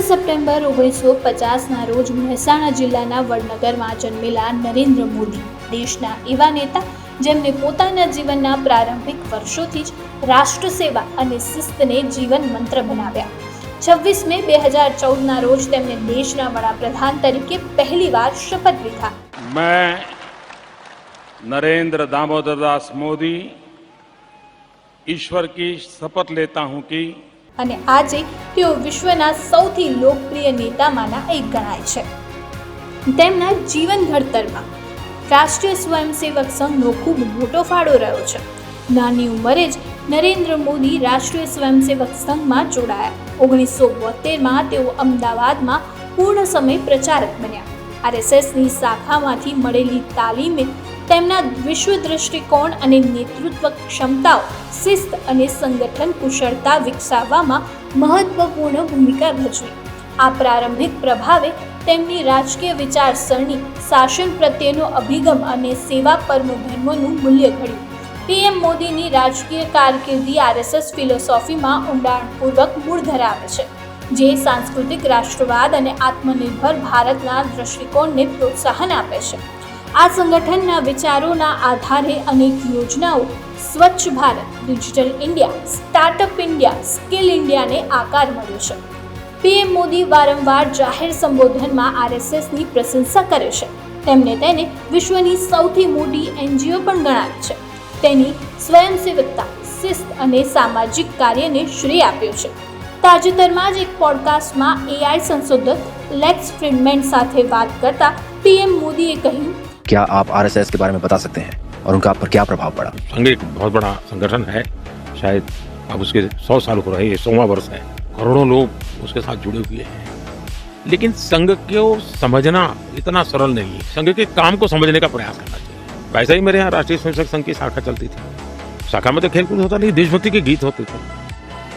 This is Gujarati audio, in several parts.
સપ્ટેમ્બર 1950ના રોજ મહેસાણા જિલ્લાના વડનગરમાં જન્મેલા નરેન્દ્ર મોદી દેશના એવા નેતા જેમને પોતાના જીવનના પ્રારંભિક વર્ષોથી જ રાષ્ટ્ર સેવા અને શિસ્તને જીવન મંત્ર બનાવ્યા। 26 મે 2014ના રોજ તેમણે દેશના વડાપ્રધાન તરીકે પહેલીવાર શપથ લીધા। मैं नरेंद्र दामोदर दास मोदी ईश्वर की शपथ लेता हूं कि અને આજે તેઓ વિશ્વના સૌથી લોકપ્રિય નેતામાંના એક ગણાય છે। તેમના જીવન ઘડતરમાં રાષ્ટ્રીય સ્વયંસેવક સંઘનો ખૂબ મોટો ફાળો રહ્યો છે। નાની ઉંમરે જ નરેન્દ્ર મોદી રાષ્ટ્રીય સ્વયંસેવક સંઘમાં જોડાયા। 1972માં તેઓ અમદાવાદમાં પૂર્ણ સમય પ્રચારક બન્યા। આરએસએસની શાખામાંથી મળેલી તાલીમે તેમના વિશ્વ દૃષ્ટિકોણ અને નેતૃત્વ ક્ષમતાઓ, શિસ્ત અને સંગઠન કુશળતા વિકસાવવામાં મહત્વપૂર્ણ ભૂમિકા ભજવી। આ પ્રારંભિક પ્રભાવે તેમની રાજકીય વિચારસરણી, શાસન પ્રત્યેનો અભિગમ અને સેવા પરમો ધર્મનું મૂલ્ય ઘડ્યું। પીએમ મોદીની રાજકીય કારકિર્દી આરએસએસ ફિલોસોફીમાં ઊંડાણપૂર્વક મૂળ ધરાવે છે, જે સાંસ્કૃતિક રાષ્ટ્રવાદ અને આત્મનિર્ભર ભારતના દૃષ્ટિકોણને પ્રોત્સાહન આપે છે। આ સંગઠનના વિચારોના આધારે અનેક યોજનાઓ સ્વચ્છ Bharat, digital India, startup India, skill ઇન્ડિયાને આકાર મળ્યો છે। પીએમ મોદી વારંવાર જાહેર સંબોધનમાં આરએસએસની પ્રશંસા કરે છે। તેમણે તેને વિશ્વની સૌથી મોટી એનજીઓ પણ ગણાવી છે। તેની સ્વયંસેવકતા, શિસ્ત અને સામાજિક કાર્યને શ્રેય આપ્યો છે। તાજેતરમાં જ એક પોડકાસ્ટમાં એઆઈ સંશોધક લેક્સ ફ્રીડમેન સાથે વાત કરતા પીએમ મોદીએ કહ્યું, क्या आप आरएसएस के बारे में बता सकते हैं और उनका आप पर क्या प्रभाव पड़ा? संघ एक बहुत बड़ा संगठन है, शायद अब उसके 100 साल हो रहे हैं, 100वां वर्ष है। करोड़ों लोग उसके साथ जुड़े हुए हैं, लेकिन संघ को समझना इतना सरल नहीं है। संघ के काम को समझने का प्रयास करना चाहिए। वैसा ही मेरे यहाँ राष्ट्रीय स्वयंसेवक संघ की शाखा चलती थी। शाखा में तो खेलकूद होता नहीं, देशभक्ति के गीत होते थे।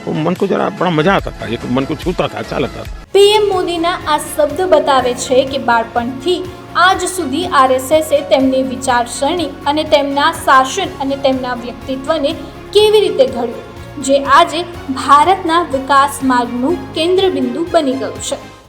वो मन को जरा बड़ा मजा आता था, एक मन को छूता था, अच्छा लगता था। પીએમ મોદીના આ શબ્દ બતાવે છે કે બાળપણથી આજ સુધી આરએસએસે તેમની વિચારસરણી અને તેમના શાસન અને તેમના વ્યક્તિત્વને કેવી રીતે ઘડ્યું, જે આજે ભારતના વિકાસ માર્ગનું કેન્દ્રબિંદુ બની ગયું છે।